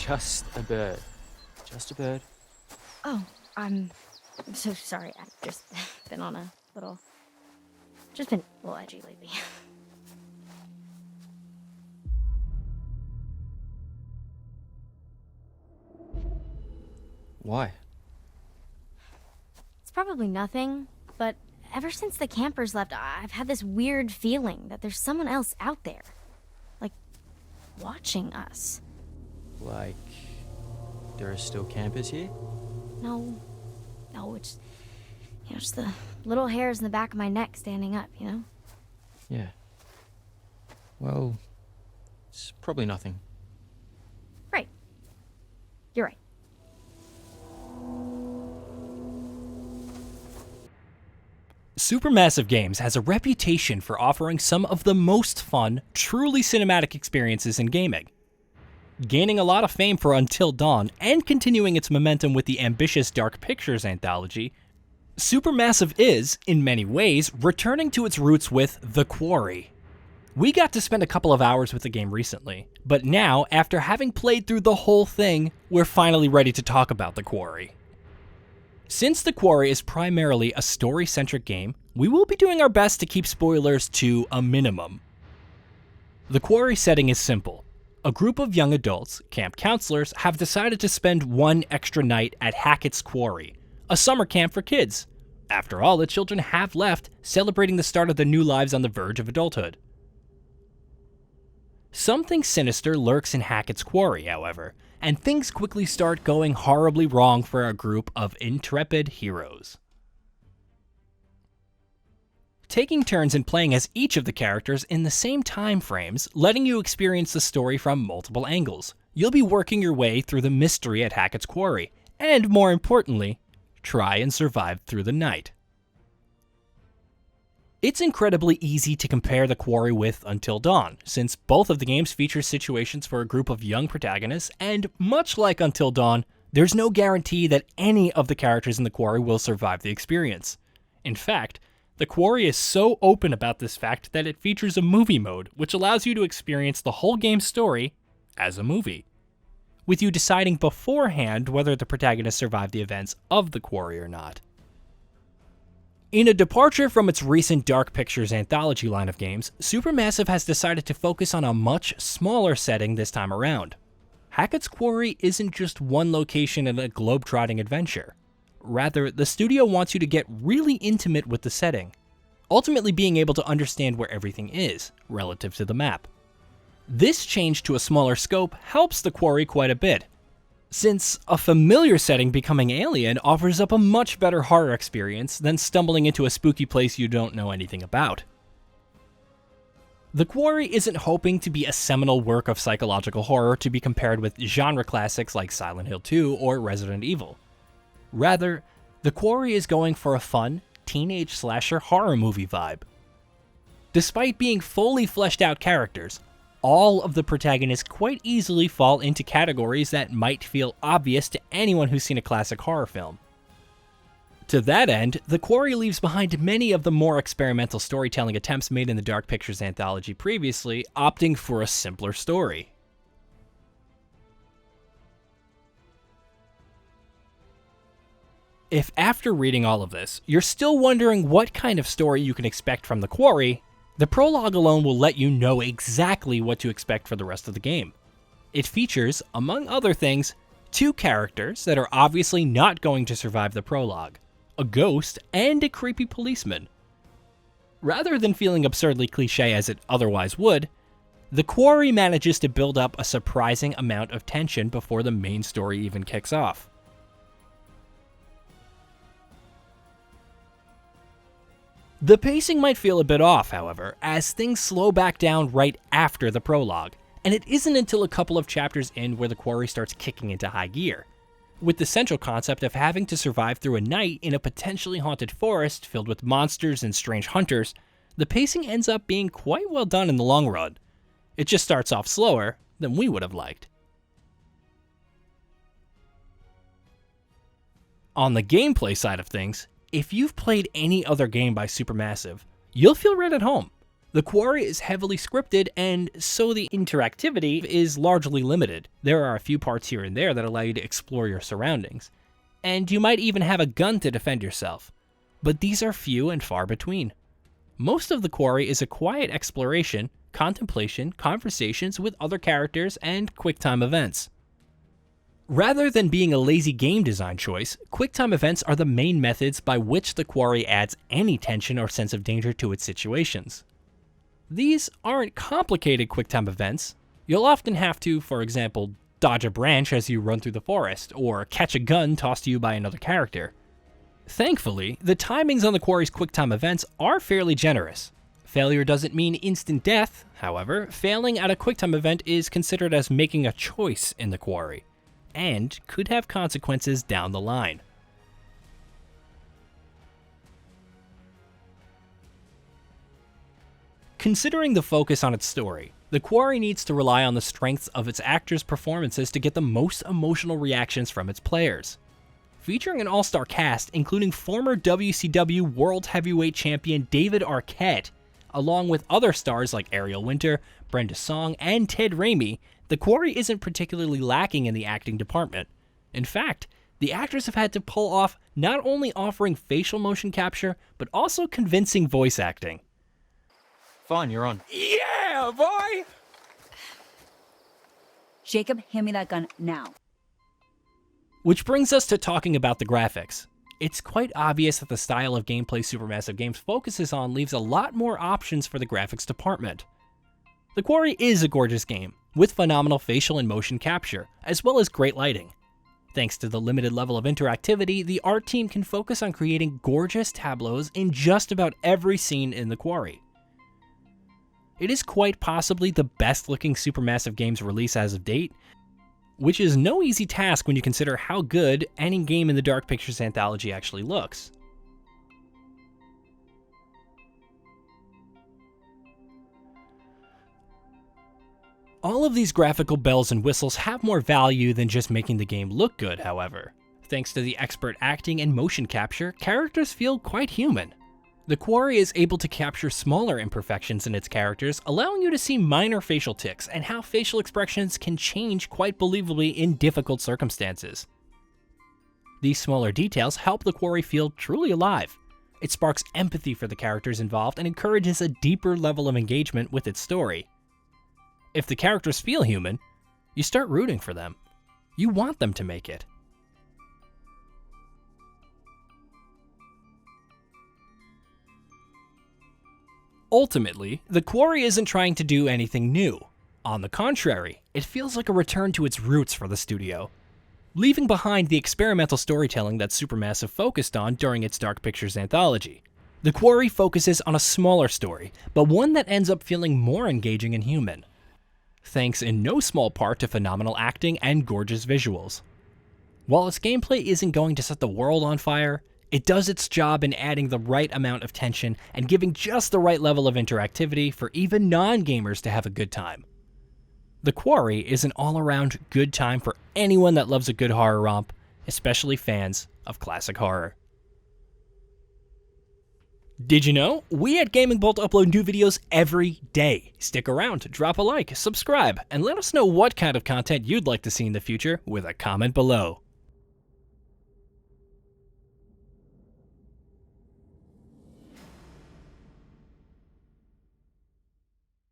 just a bird. Just a bird. Oh, I'm so sorry. I've just been on a little... Just been a little edgy lately. Why? It's probably nothing, but ever since the campers left, I've had this weird feeling that there's someone else out there. Like, watching us. Like, there are still campers here? No, it's... just the little hairs in the back of my neck standing up, you know? Yeah. Well, it's probably nothing. Right. You're right. Supermassive Games has a reputation for offering some of the most fun, truly cinematic experiences in gaming. Gaining a lot of fame for Until Dawn and continuing its momentum with the ambitious Dark Pictures Anthology, Supermassive is, in many ways, returning to its roots with The Quarry. We got to spend a couple of hours with the game recently, but now, after having played through the whole thing, we're finally ready to talk about The Quarry. Since The Quarry is primarily a story-centric game, we will be doing our best to keep spoilers to a minimum. The Quarry setting is simple. A group of young adults, camp counselors, have decided to spend one extra night at Hackett's Quarry, a summer camp for kids. After all, the children have left, celebrating the start of their new lives on the verge of adulthood. Something sinister lurks in Hackett's Quarry, however, and things quickly start going horribly wrong for a group of intrepid heroes. Taking turns in playing as each of the characters in the same time frames, letting you experience the story from multiple angles, you'll be working your way through the mystery at Hackett's Quarry, and more importantly, try and survive through the night. It's incredibly easy to compare The Quarry with Until Dawn, since both of the games feature situations for a group of young protagonists, and much like Until Dawn, there's no guarantee that any of the characters in The Quarry will survive the experience. In fact, The Quarry is so open about this fact that it features a movie mode, which allows you to experience the whole game's story as a movie, with you deciding beforehand whether the protagonists survive the events of The Quarry or not. In a departure from its recent Dark Pictures Anthology line of games, Supermassive has decided to focus on a much smaller setting this time around. Hackett's Quarry isn't just one location in a globe-trotting adventure. Rather, the studio wants you to get really intimate with the setting, ultimately being able to understand where everything is, relative to the map. This change to a smaller scope helps The Quarry quite a bit, since a familiar setting becoming alien offers up a much better horror experience than stumbling into a spooky place you don't know anything about. The Quarry isn't hoping to be a seminal work of psychological horror to be compared with genre classics like Silent Hill 2 or Resident Evil. Rather, The Quarry is going for a fun, teenage slasher horror movie vibe. Despite being fully fleshed out characters, all of the protagonists quite easily fall into categories that might feel obvious to anyone who's seen a classic horror film. To that end, The Quarry leaves behind many of the more experimental storytelling attempts made in the Dark Pictures Anthology previously, opting for a simpler story. If after reading all of this, you're still wondering what kind of story you can expect from The Quarry, the prologue alone will let you know exactly what to expect for the rest of the game. It features, among other things, two characters that are obviously not going to survive the prologue, a ghost and a creepy policeman. Rather than feeling absurdly cliche as it otherwise would, The Quarry manages to build up a surprising amount of tension before the main story even kicks off. The pacing might feel a bit off, however, as things slow back down right after the prologue, and it isn't until a couple of chapters in where The Quarry starts kicking into high gear, with the central concept of having to survive through a night in a potentially haunted forest filled with monsters and strange hunters. The pacing ends up being quite well done in the long run. It just starts off slower than we would have liked. On the gameplay side of things, if you've played any other game by Supermassive, you'll feel right at home. The Quarry is heavily scripted, and so the interactivity is largely limited. There are a few parts here and there that allow you to explore your surroundings, and you might even have a gun to defend yourself. But these are few and far between. Most of the Quarry is a quiet exploration, contemplation, conversations with other characters, and QuickTime events. Rather than being a lazy game design choice, QuickTime events are the main methods by which the Quarry adds any tension or sense of danger to its situations. These aren't complicated QuickTime events. You'll often have to, for example, dodge a branch as you run through the forest, or catch a gun tossed to you by another character. Thankfully, the timings on the Quarry's QuickTime events are fairly generous. Failure doesn't mean instant death, however. Failing at a QuickTime event is considered as making a choice in the Quarry, and could have consequences down the line. Considering the focus on its story, the Quarry needs to rely on the strengths of its actors' performances to get the most emotional reactions from its players. Featuring an all-star cast including former WCW World Heavyweight Champion David Arquette, along with other stars like Ariel Winter, Brenda Song, and Ted Raimi, the Quarry isn't particularly lacking in the acting department. In fact, the actors have had to pull off not only offering facial motion capture, but also convincing voice acting. Fine, you're on. Yeah, boy! Jacob, hand me that gun now. Which brings us to talking about the graphics. It's quite obvious that the style of gameplay Supermassive Games focuses on leaves a lot more options for the graphics department. The Quarry is a gorgeous game, with phenomenal facial and motion capture, as well as great lighting. Thanks to the limited level of interactivity, the art team can focus on creating gorgeous tableaus in just about every scene in the Quarry. It is quite possibly the best looking Supermassive Games release as of date, which is no easy task when you consider how good any game in the Dark Pictures Anthology actually looks. All of these graphical bells and whistles have more value than just making the game look good, however. Thanks to the expert acting and motion capture, characters feel quite human. The Quarry is able to capture smaller imperfections in its characters, allowing you to see minor facial tics and how facial expressions can change quite believably in difficult circumstances. These smaller details help the Quarry feel truly alive. It sparks empathy for the characters involved and encourages a deeper level of engagement with its story. If the characters feel human, you start rooting for them. You want them to make it. Ultimately, the Quarry isn't trying to do anything new. On the contrary, it feels like a return to its roots for the studio. Leaving behind the experimental storytelling that Supermassive focused on during its Dark Pictures Anthology, the Quarry focuses on a smaller story, but one that ends up feeling more engaging and human. Thanks in no small part to phenomenal acting and gorgeous visuals. While its gameplay isn't going to set the world on fire, it does its job in adding the right amount of tension and giving just the right level of interactivity for even non-gamers to have a good time. The Quarry is an all-around good time for anyone that loves a good horror romp, especially fans of classic horror. Did you know? We at GamingBolt upload new videos every day. Stick around, drop a like, subscribe, and let us know what kind of content you'd like to see in the future with a comment below.